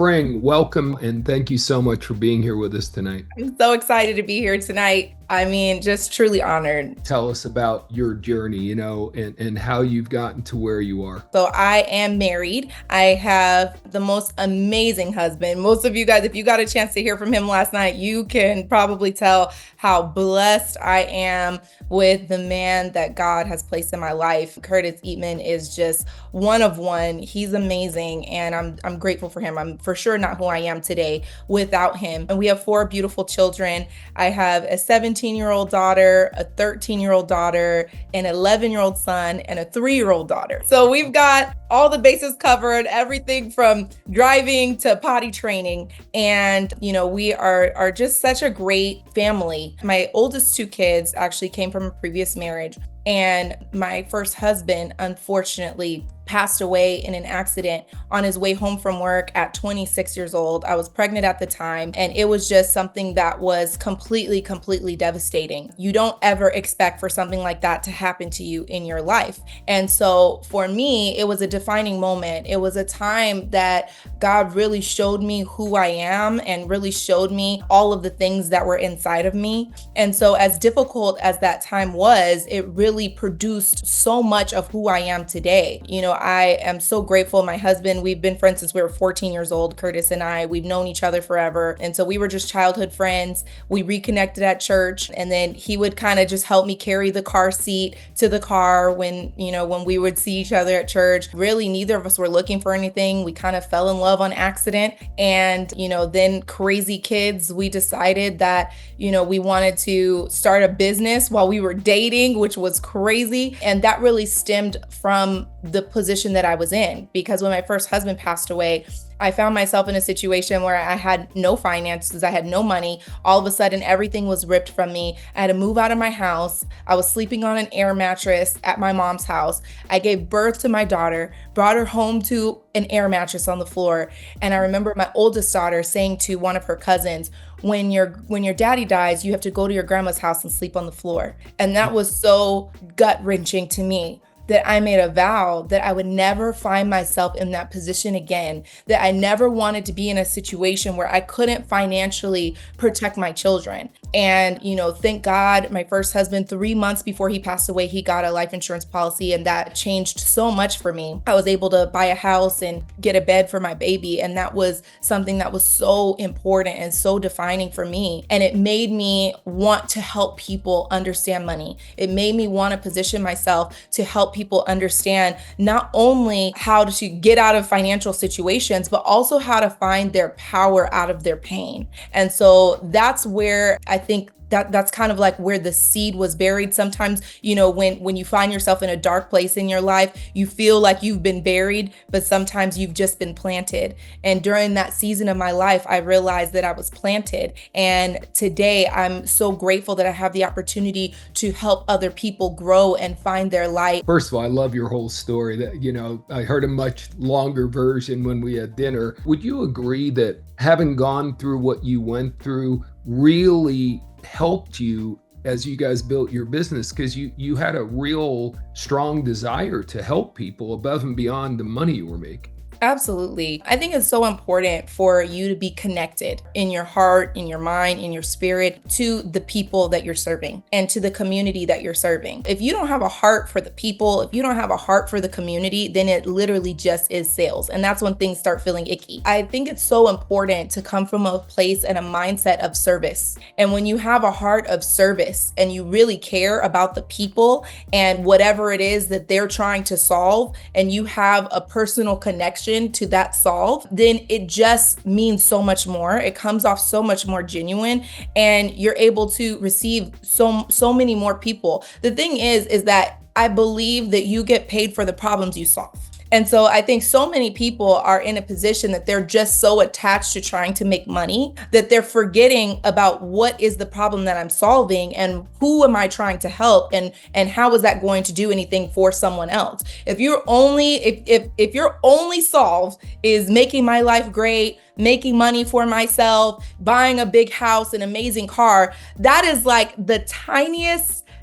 Spring, welcome and thank you so much for being here with us tonight. I'm so excited to be here tonight. I mean, just truly honored. Tell us about your journey, and how you've gotten to where you are. So I am married. I have the most amazing husband. Most of you guys, if you got a chance to hear from him last night, you can probably tell how blessed I am with the man that God has placed in my life. Curtis Eatmon is just one of one. He's amazing, and I'm grateful for him. I'm for sure not who I am today without him. And we have 4 beautiful children. I have a 17-year-old daughter, a 13-year-old daughter, an 11-year-old son, and a 3-year-old daughter. So we've got all the bases covered, everything from driving to potty training. And, we are just such a great family. My oldest 2 kids actually came from a previous marriage. And my first husband, unfortunately, passed away in an accident on his way home from work at 26 years old. I was pregnant at the time, and it was just something that was completely devastating. You don't ever expect for something like that to happen to you in your life. And so for me, it was a defining moment. It was a time that God really showed me who I am and really showed me all of the things that were inside of me. And so as difficult as that time was, it really produced so much of who I am today. I am so grateful. My husband, we've been friends since we were 14 years old, Curtis and I. We've known each other forever. And so we were just childhood friends. We reconnected at church, and then he would kind of just help me carry the car seat to the car when we would see each other at church. Really, neither of us were looking for anything. We kind of fell in love on accident. And, then crazy kids, we decided that, we wanted to start a business while we were dating, which was crazy. And that really stemmed from the position that I was in, because when my first husband passed away, I found myself in a situation where I had no finances, I had no money. All of a sudden, everything was ripped from me. I had to move out of my house. I was sleeping on an air mattress at my mom's house. I gave birth to my daughter, brought her home to an air mattress on the floor. And I remember my oldest daughter saying to one of her cousins, when your daddy dies, you have to go to your grandma's house and sleep on the floor. And that was so gut-wrenching to me, that I made a vow that I would never find myself in that position again, that I never wanted to be in a situation where I couldn't financially protect my children. And, thank God, my first husband, 3 months before he passed away, he got a life insurance policy, and that changed so much for me. I was able to buy a house and get a bed for my baby. And that was something that was so important and so defining for me. And it made me want to help people understand money. It made me want to position myself to help people understand not only how to get out of financial situations, but also how to find their power out of their pain. And so that's where I think that's kind of like where the seed was buried. Sometimes, when you find yourself in a dark place in your life, you feel like you've been buried, but sometimes you've just been planted. And during that season of my life, I realized that I was planted. And today I'm so grateful that I have the opportunity to help other people grow and find their light. First of all, I love your whole story. That, I heard a much longer version when we had dinner. Would you agree that having gone through what you went through really helped you as you guys built your business, because you had a real strong desire to help people above and beyond the money you were making? Absolutely. I think it's so important for you to be connected in your heart, in your mind, in your spirit to the people that you're serving and to the community that you're serving. If you don't have a heart for the people, if you don't have a heart for the community, then it literally just is sales. And that's when things start feeling icky. I think it's so important to come from a place and a mindset of service. And when you have a heart of service and you really care about the people and whatever it is that they're trying to solve, and you have a personal connection to that solve, then it just means so much more. It comes off so much more genuine, and you're able to receive so many more people. The thing is that I believe that you get paid for the problems you solve. And so I think so many people are in a position that they're just so attached to trying to make money that they're forgetting about what is the problem that I'm solving and who am I trying to help, and how is that going to do anything for someone else. If your only solve is making my life great, making money for myself, buying a big house, an amazing car, that is like the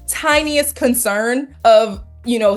tiniest concern of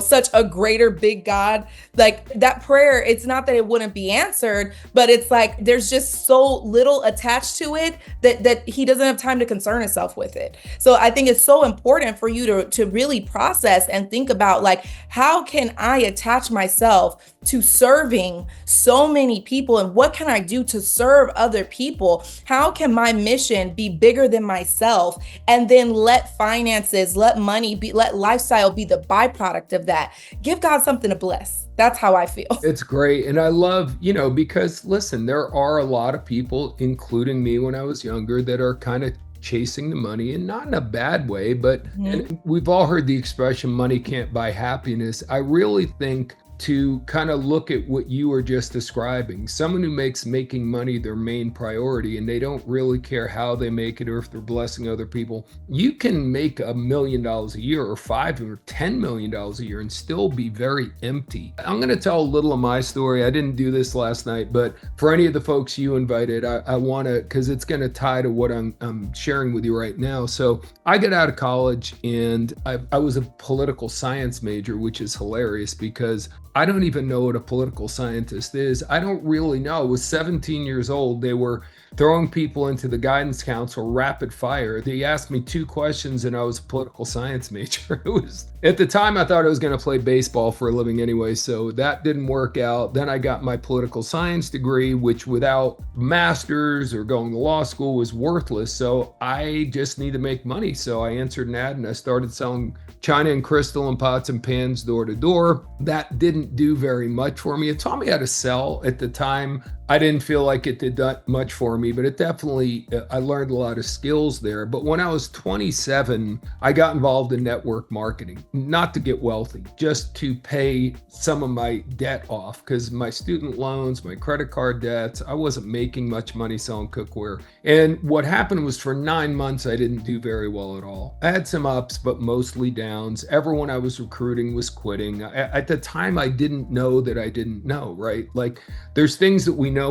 such a greater big God. Like that prayer, it's not that it wouldn't be answered, but it's like there's just so little attached to it that he doesn't have time to concern himself with it. So I think it's so important for you to really process and think about, like, how can I attach myself to serving so many people, and what can I do to serve other people? How can my mission be bigger than myself? And then let finances, let money be, let lifestyle be the byproduct of that. Give God something to bless. That's how I feel. It's great. And I love, because listen, there are a lot of people, including me when I was younger, that are kind of chasing the money, and not in a bad way, but and we've all heard the expression, money can't buy happiness. I really think to kind of look at what you were just describing, someone who makes making money their main priority, and they don't really care how they make it or if they're blessing other people. You can make $1 million a year or $5 or $10 million a year and still be very empty. I'm going to tell a little of my story. I didn't do this last night, but for any of the folks you invited, I want to, because it's going to tie to what I'm sharing with you right now. So I got out of college, and I was a political science major, which is hilarious because I don't even know what a political scientist is. I don't really know. I was 17 years old. They were throwing people into the guidance council rapid fire. They asked me 2 questions, and I was a political science major. It was, at the time, I thought I was going to play baseball for a living anyway, so that didn't work out. Then I got my political science degree, which without master's or going to law school was worthless. So I just need to make money. So I answered an ad, and I started selling china and crystal and pots and pans door to door. That didn't do very much for me. It taught me how to sell. At the time, I didn't feel like it did that much for me, but it definitely, I learned a lot of skills there. But when I was 27, I got involved in network marketing, not to get wealthy, just to pay some of my debt off, because my student loans, my credit card debts, I wasn't making much money selling cookware. And what happened was, for 9 months, I didn't do very well at all. I had some ups, but mostly downs. Everyone I was recruiting was quitting. At the time, I didn't know that I didn't know, right? Like, there's things that we know.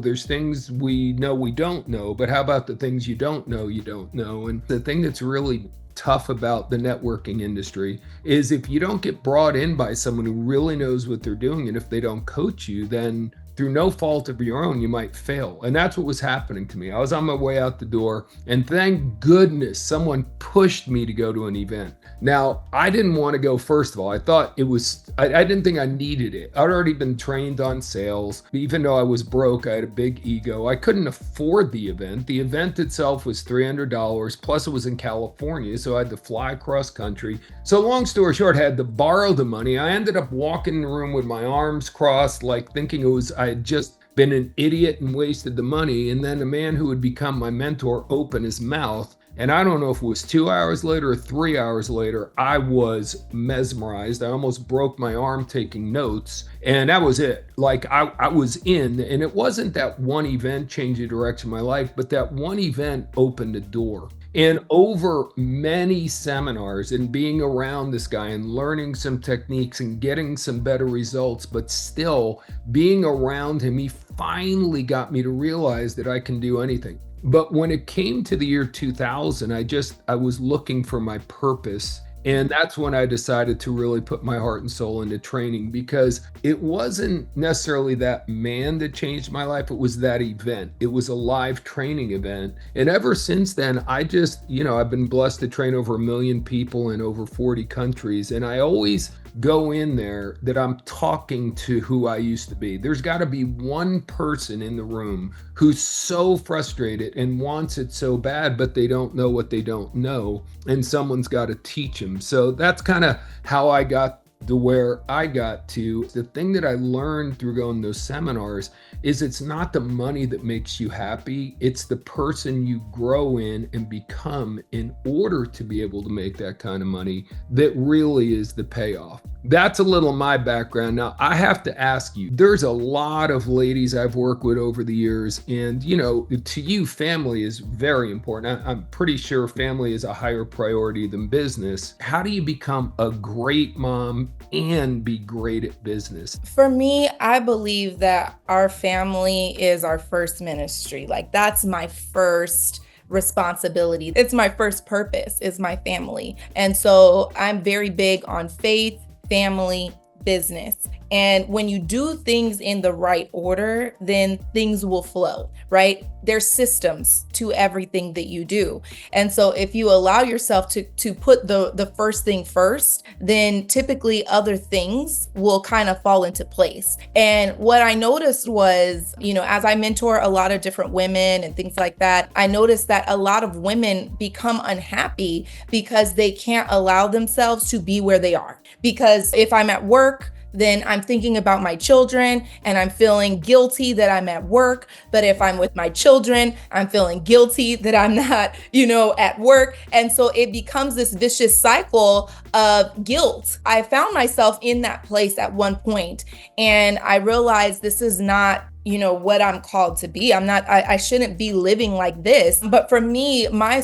There's things we know we don't know, but how about the things you don't know you don't know? And the thing that's really tough about the networking industry is, if you don't get brought in by someone who really knows what they're doing, and if they don't coach you, then through no fault of your own, you might fail. And that's what was happening to me. I was on my way out the door, and thank goodness someone pushed me to go to an event. Now, I didn't want to go, first of all. I thought it was, I didn't think I needed it. I'd already been trained on sales. Even though I was broke, I had a big ego. I couldn't afford the event. The event itself was $300, plus it was in California, so I had to fly across country. So long story short, I had to borrow the money. I ended up walking in the room with my arms crossed, like thinking I had just been an idiot and wasted the money. And then a man who would become my mentor opened his mouth. And I don't know if it was 2 hours later or 3 hours later, I was mesmerized. I almost broke my arm taking notes. And that was it. Like, I was in. And it wasn't that one event changed the direction of my life, but that one event opened a door. And over many seminars and being around this guy and learning some techniques and getting some better results, but still being around him, he finally got me to realize that I can do anything. But when it came to the year 2000, I was looking for my purpose. And that's when I decided to really put my heart and soul into training, because it wasn't necessarily that man that changed my life. It was that event. It was a live training event. And ever since then, I've been blessed to train over 1 million people in over 40 countries. And I always go in there that I'm talking to who I used to be. There's got to be one person in the room who's so frustrated and wants it so bad, but they don't know what they don't know. And someone's got to teach them. So that's kind of how I got to where I got to. The thing that I learned through going to those seminars is, it's not the money that makes you happy. It's the person you grow in and become in order to be able to make that kind of money that really is the payoff. That's a little of my background. Now, I have to ask you, there's a lot of ladies I've worked with over the years, and to you, family is very important. I'm pretty sure family is a higher priority than business. How do you become a great mom and be great at business? For me, I believe that our family is our first ministry. Like, that's my first responsibility. It's my first purpose, is my family. And so I'm very big on faith. family, business. And when you do things in the right order, then things will flow, right? There's systems to everything that you do. And so if you allow yourself to put the first thing first, then typically other things will kind of fall into place. And what I noticed was, as I mentor a lot of different women and things like that, I noticed that a lot of women become unhappy because they can't allow themselves to be where they are. Because if I'm at work, then I'm thinking about my children and I'm feeling guilty that I'm at work. But if I'm with my children, I'm feeling guilty that I'm not, at work. And so it becomes this vicious cycle of guilt. I found myself in that place at one point, and I realized this is not what I'm called to be. I shouldn't be living like this. But for me, my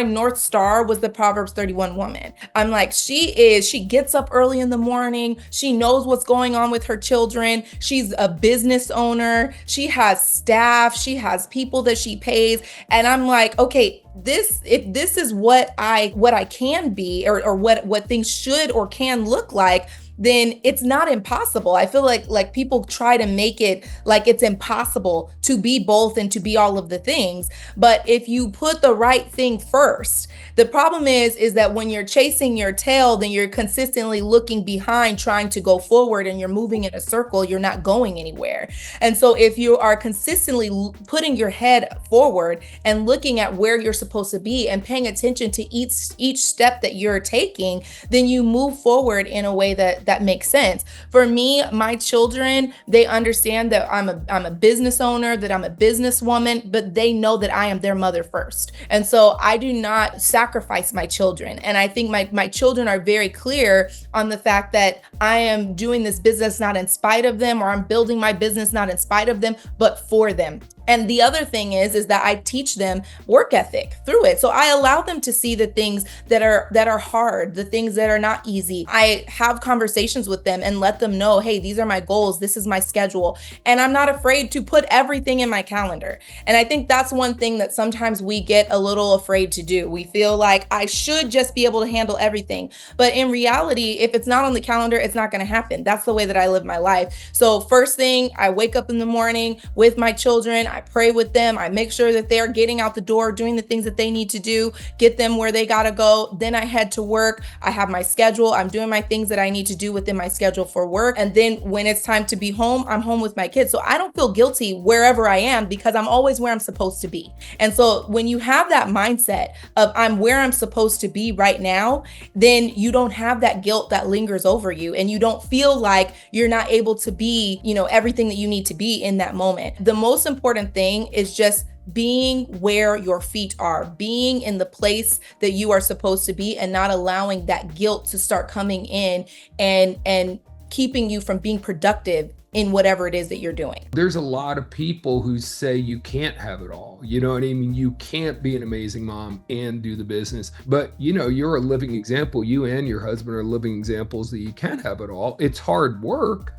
North Star was the Proverbs 31 woman. I'm like, she gets up early in the morning. She knows what's going on with her children. She's a business owner. She has staff. She has people that she pays. And I'm like, okay, if this is what I can be, or what things should or can look like, then it's not impossible. I feel like people try to make it like it's impossible to be both and to be all of the things. But if you put the right thing first, the problem is that when you're chasing your tail, then you're consistently looking behind, trying to go forward, and you're moving in a circle. You're not going anywhere. And so if you are consistently putting your head forward and looking at where you're supposed to be and paying attention to each step that you're taking, then you move forward in a way that makes sense. For me, my children, they understand that I'm a business owner, that I'm a businesswoman, but they know that I am their mother first. And so I do not sacrifice my children. And I think my children are very clear on the fact that I am doing this business not in spite of them, or I'm building my business not in spite of them, but for them. And the other thing is that I teach them work ethic through it. So I allow them to see the things that are hard, the things that are not easy. I have conversations with them and let them know, hey, these are my goals. This is my schedule. And I'm not afraid to put everything in my calendar. And I think that's one thing that sometimes we get a little afraid to do. We feel like I should just be able to handle everything. But in reality, if it's not on the calendar, it's not going to happen. That's the way that I live my life. So first thing, I wake up in the morning with my children. I pray with them. I make sure that they're getting out the door, doing the things that they need to do, get them where they got to go. Then I head to work. I have my schedule. I'm doing my things that I need to do within my schedule for work. And then when it's time to be home, I'm home with my kids. So I don't feel guilty wherever I am, because I'm always where I'm supposed to be. And so when you have that mindset of I'm where I'm supposed to be right now, then you don't have that guilt that lingers over you, and you don't feel like you're not able to be, everything that you need to be in that moment. The most important thing is just being where your feet are, being in the place that you are supposed to be, and not allowing that guilt to start coming in and keeping you from being productive in whatever it is that you're doing. There's a lot of people who say you can't have it all. You know what I mean? You can't be an amazing mom and do the business. But, you're a living example. You and your husband are living examples that you can have it all. It's hard work.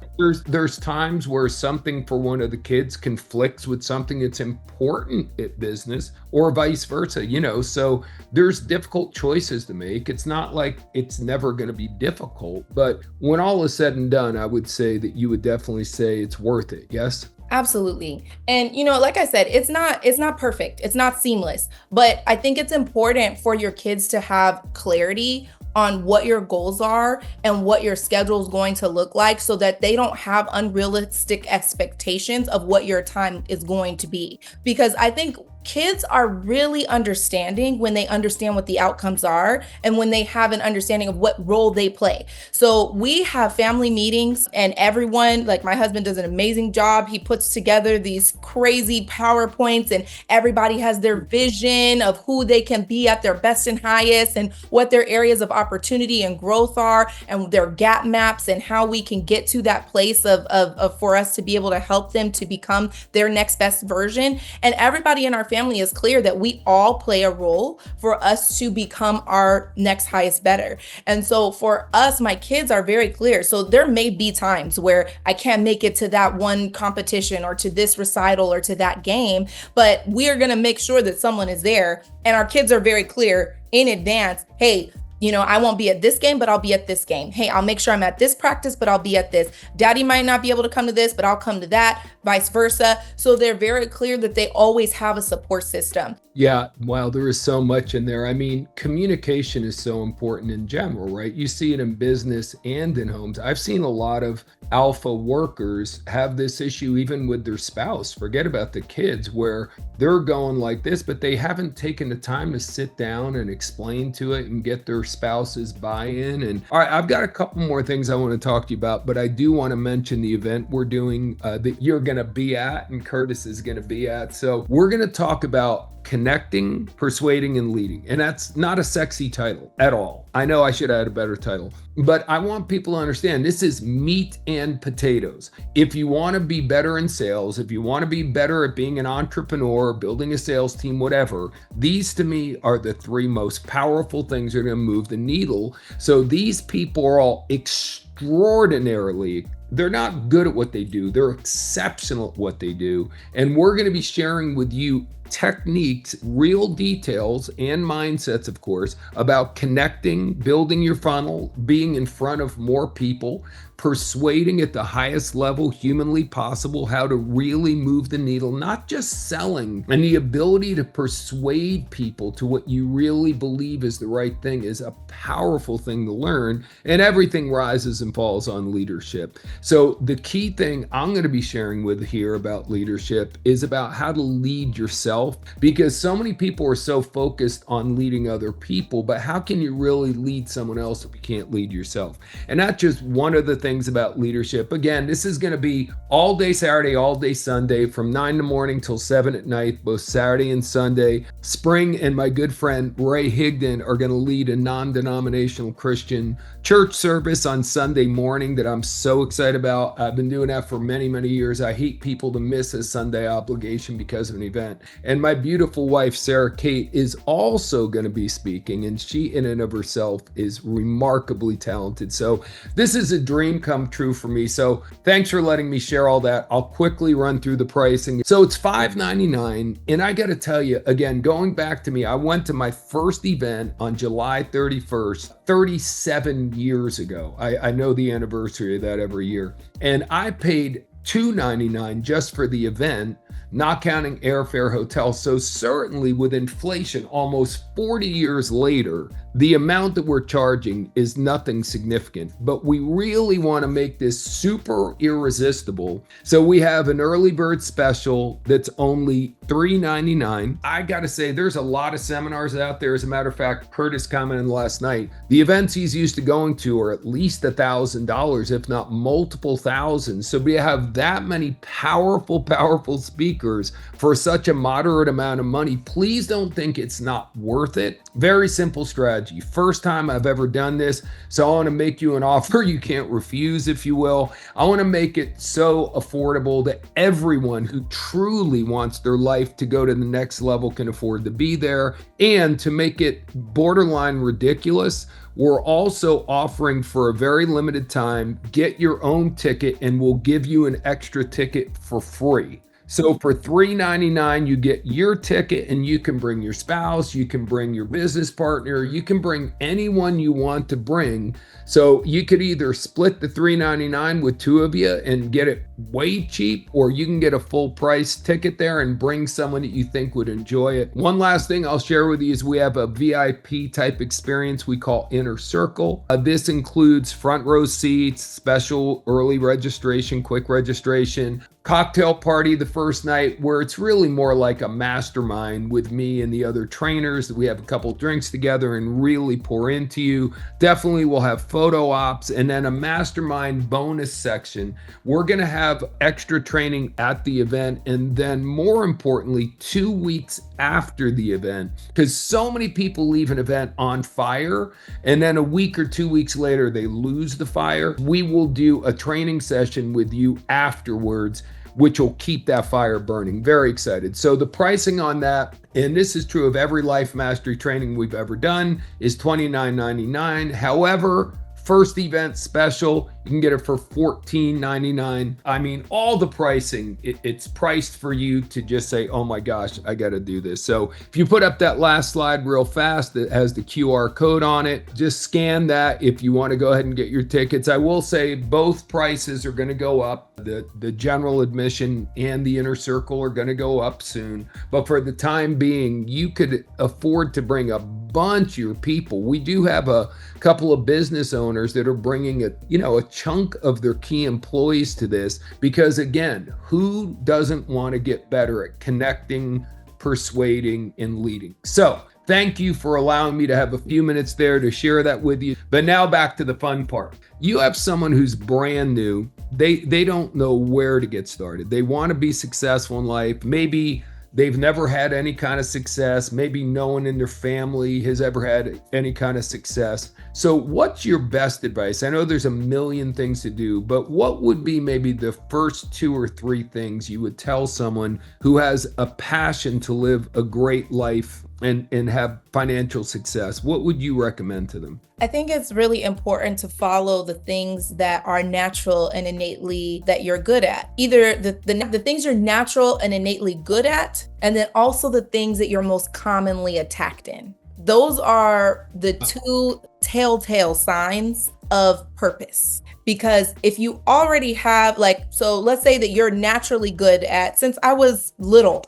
There's times where something for one of the kids conflicts with something that's important at business, or vice versa, so there's difficult choices to make. It's not like it's never going to be difficult, but when all is said and done, I would say that you would definitely say it's worth it. Yes? Absolutely. And like I said, it's not perfect. It's not seamless, but I think it's important for your kids to have clarity on what your goals are and what your schedule is going to look like, so that they don't have unrealistic expectations of what your time is going to be. Because I think kids are really understanding when they understand what the outcomes are, and when they have an understanding of what role they play. So we have family meetings, and everyone, like my husband does an amazing job. He puts together these crazy PowerPoints, and everybody has their vision of who they can be at their best and highest, and what their areas of opportunity and growth are, and their gap maps, and how we can get to that place of for us to be able to help them to become their next best version. And everybody in our family is clear that we all play a role for us to become our next highest better. And so for us, my kids are very clear. So there may be times where I can't make it to that one competition, or to this recital, or to that game, but we are going to make sure that someone is there. And our kids are very clear in advance, hey, I won't be at this game, but I'll be at this game. Hey, I'll make sure I'm at this practice, but I'll be at this. Daddy might not be able to come to this, but I'll come to that, vice versa. So they're very clear that they always have a support system. Yeah, wow, there is so much in there. I mean, communication is so important in general, right? You see it in business and in homes. I've seen a lot of alpha workers have this issue even with their spouse. Forget about the kids, where they're going like this, but they haven't taken the time to sit down and explain to it and get their spouse's buy-in. And all right, I've got a couple more things I want to talk to you about, but I do want to mention the event we're doing that you're going to be at and Curtis is going to be at. So we're going to talk about connecting, persuading, and leading. And that's not a sexy title at all. I know I should add a better title, but I want people to understand this is meat and potatoes. If you want to be better in sales, if you want to be better at being an entrepreneur, building a sales team, whatever, these to me are the three most powerful things that are going to move the needle. So these people are all extraordinarily, they're not good at what they do. They're exceptional at what they do. And we're going to be sharing with you techniques, real details, and mindsets, of course, about connecting, building your funnel, being in front of more people, persuading at the highest level humanly possible, how to really move the needle, not just selling. And the ability to persuade people to what you really believe is the right thing is a powerful thing to learn. And everything rises and falls on leadership. So the key thing I'm going to be sharing with here about leadership is about how to lead yourself, because so many people are so focused on leading other people, but how can you really lead someone else if you can't lead yourself? And that's just one of the things about leadership. Again, this is going to be all day Saturday, all day Sunday, from 9 in the morning till 7 at night, both Saturday and Sunday. Spring and my good friend Ray Higdon are going to lead a non-denominational Christian church service on Sunday morning that I'm so excited about. I've been doing that for many, many years. I hate people to miss a Sunday obligation because of an event. And my beautiful wife, Sarah Kate, is also going to be speaking, and she in and of herself is remarkably talented. So this is a dream come true for me. So thanks for letting me share all that. I'll quickly run through the pricing. So it's $5.99. And I got to tell you, again, going back to me, I went to my first event on July 31st, 37 years ago. I know the anniversary of that every year. And I paid $2.99 just for the event, not counting airfare, hotel. So certainly with inflation, almost 40 years later, the amount that we're charging is nothing significant, but we really want to make this super irresistible. So we have an early bird special that's only $3.99. I got to say, there's a lot of seminars out there. As a matter of fact, Curtis commented last night, the events he's used to going to are at least $1,000, if not multiple thousands. So we have that many powerful speakers for such a moderate amount of money. Please don't think it's not worth it. Very simple strategy. First time I've ever done this, so I want to make you an offer you can't refuse, if you will. I want to make it so affordable that everyone who truly wants their life to go to the next level can afford to be there. And to make it borderline ridiculous, we're also offering for a very limited time, get your own ticket and we'll give you an extra ticket for free. So for $3.99, you get your ticket and you can bring your spouse, you can bring your business partner, you can bring anyone you want to bring. So you could either split the $3.99 with two of you and get it way cheap, or you can get a full price ticket there and bring someone that you think would enjoy it. One last thing I'll share with you is we have a VIP type experience we call Inner Circle. This includes front row seats, special early registration, quick registration, cocktail party the first night, where it's really more like a mastermind with me and the other trainers. We have a couple drinks together and really pour into you. Definitely we'll have photo ops and then a mastermind bonus section. We're going to have extra training at the event, and then more importantly, 2 weeks after the event, because so many people leave an event on fire and then a week or 2 weeks later they lose the fire. We will do a training session with you afterwards, which will keep that fire burning. Very excited. So the pricing on that, and this is true of every life mastery training we've ever done, is $29.99. However, first event special, you can get it for $14.99. I mean, all the pricing, it's priced for you to just say, oh my gosh, I got to do this. So if you put up that last slide real fast that has the QR code on it, just scan that if you want to go ahead and get your tickets. I will say both prices are going to go up. The general admission and the inner circle are going to go up soon. But for the time being, you could afford to bring a bunch of your people. We do have a couple of business owners that are bringing a chunk of their key employees to this, because again, who doesn't want to get better at connecting, persuading, and leading? So thank you for allowing me to have a few minutes there to share that with you. But now back to the fun part. You have someone who's brand new. They don't know where to get started. They want to be successful in life. Maybe they've never had any kind of success. Maybe no one in their family has ever had any kind of success. So what's your best advice? I know there's a million things to do, but what would be maybe the first 2 or 3 things you would tell someone who has a passion to live a great life and have financial success? What would you recommend to them? I think it's really important to follow the things that are natural and innately that you're good at. Either the things you're natural and innately good at, and then also the things that you're most commonly attacked in. Those are the 2 telltale signs of purpose. Because if you already have so let's say that you're naturally good at, since I was little,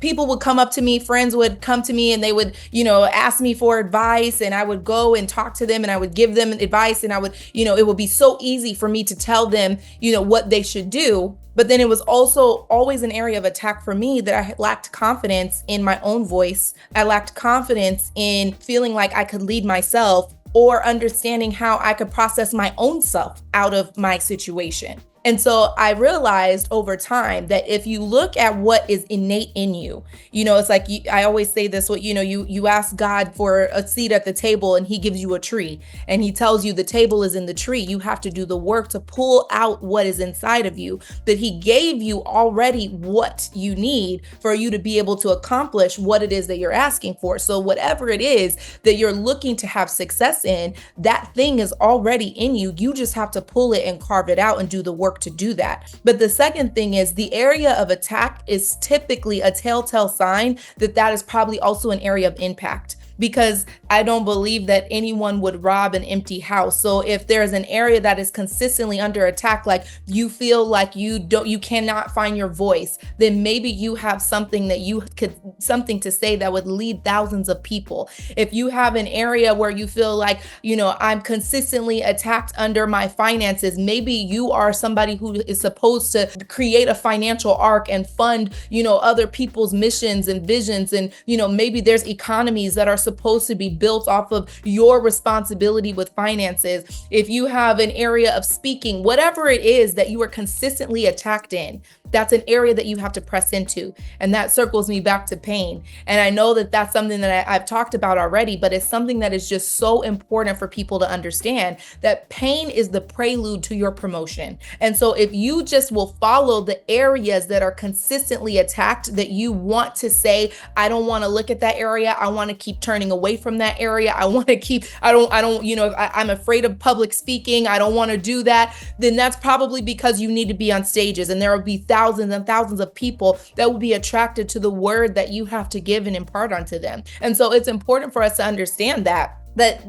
people would come up to me, friends would come to me and they would, ask me for advice, and I would go and talk to them and I would give them advice, and I would, it would be so easy for me to tell them, what they should do. But then it was also always an area of attack for me that I lacked confidence in my own voice. I lacked confidence in feeling like I could lead myself, or understanding how I could process my own self out of my situation. And so I realized over time that if you look at what is innate in you, it's like I always say this, you ask God for a seat at the table and he gives you a tree, and he tells you the table is in the tree. You have to do the work to pull out what is inside of you, that he gave you already what you need for you to be able to accomplish what it is that you're asking for. So whatever it is that you're looking to have success in, that thing is already in you. You just have to pull it and carve it out and do the work to do that. But the second thing is the area of attack is typically a telltale sign that is probably also an area of impact. Because I don't believe that anyone would rob an empty house. So if there's an area that is consistently under attack, like you feel like you cannot find your voice, then maybe you have something to say that would lead thousands of people. If you have an area where you feel like, I'm consistently attacked under my finances, maybe you are somebody who is supposed to create a financial arc and fund, other people's missions and visions. And, maybe there's economies that are supposed to be built off of your responsibility with finances. If you have an area of speaking, whatever it is that you are consistently attacked in, that's an area that you have to press into. And that circles me back to pain. And I know that that's something that I've talked about already, but it's something that is just so important for people to understand, that pain is the prelude to your promotion. And so if you just will follow the areas that are consistently attacked, that you want to say, I don't want to look at that area. I want to keep turning away from that area. I want to keep, I'm afraid of public speaking. I don't want to do that. Then that's probably because you need to be on stages, and there will be thousands and thousands of people that will be attracted to the word that you have to give and impart onto them. And so it's important for us to understand that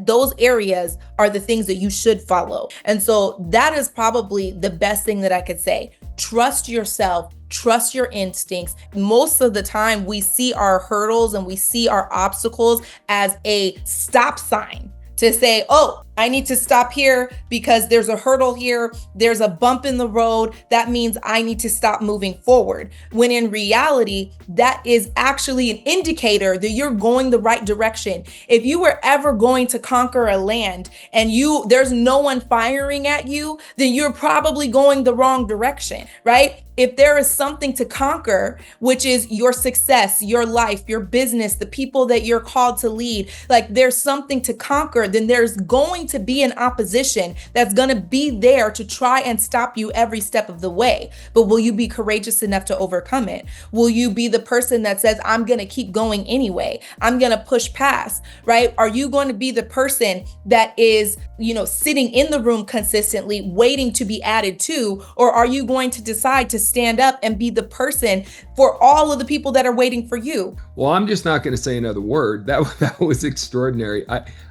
those areas are the things that you should follow. And so that is probably the best thing that I could say. Trust yourself. Trust your instincts. Most of the time we see our hurdles and we see our obstacles as a stop sign to say, oh, I need to stop here because there's a hurdle here. There's a bump in the road. That means I need to stop moving forward. When in reality, that is actually an indicator that you're going the right direction. If you were ever going to conquer a land and there's no one firing at you, then you're probably going the wrong direction, right? if there is something to conquer, which is your success, your life, your business, the people that you're called to lead, like there's something to conquer, then there's going to be an opposition that's going to be there to try and stop you every step of the way. But will you be courageous enough to overcome it? Will you be the person that says, I'm going to keep going anyway? I'm going to push past, right? Are you going to be the person that is, sitting in the room consistently, waiting to be added to? Or are you going to decide to stand up and be the person for all of the people that are waiting for you? Well, I'm just not going to say another word. That was extraordinary.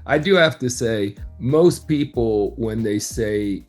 I do have to say, most people, when they say,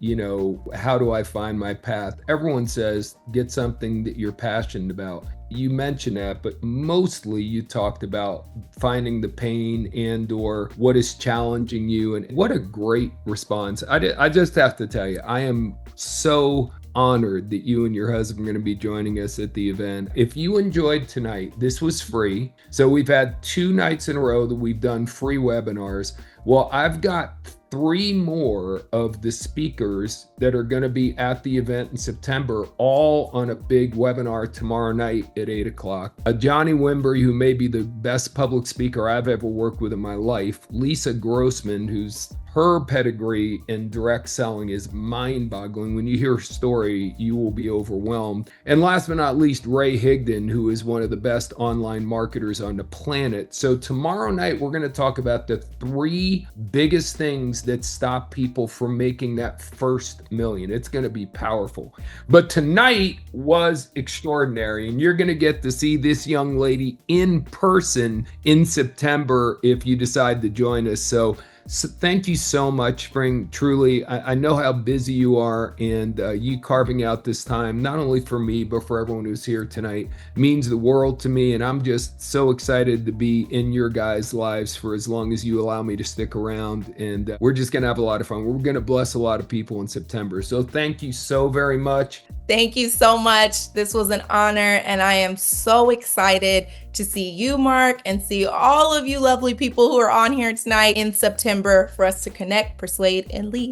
how do I find my path? Everyone says, get something that you're passionate about. You mentioned that, but mostly you talked about finding the pain and or what is challenging you. And what a great response. I just have to tell you, I am so honored that you and your husband are going to be joining us at the event. If you enjoyed tonight, this was free. So we've had 2 nights in a row that we've done free webinars. Well, I've got 3 more of the speakers that are going to be at the event in September, all on a big webinar tomorrow night at 8 o'clock. Johnny Wimbury, who may be the best public speaker I've ever worked with in my life. Lisa Grossman, her pedigree in direct selling is mind-boggling. When you hear her story, you will be overwhelmed. And last but not least, Ray Higdon, who is one of the best online marketers on the planet. So tomorrow night, we're going to talk about the 3 biggest things that stop people from making that first million. It's going to be powerful. But tonight was extraordinary, and you're going to get to see this young lady in person in September if you decide to join us. So thank you so much, Spring. Truly, I know how busy you are, and you carving out this time, not only for me, but for everyone who's here tonight, means the world to me. And I'm just so excited to be in your guys' lives for as long as you allow me to stick around. And we're just going to have a lot of fun. We're going to bless a lot of people in September. So thank you so very much. Thank you so much. This was an honor, and I am so excited to see you, Marc, and see all of you lovely people who are on here tonight in September for us to connect, persuade, and lead.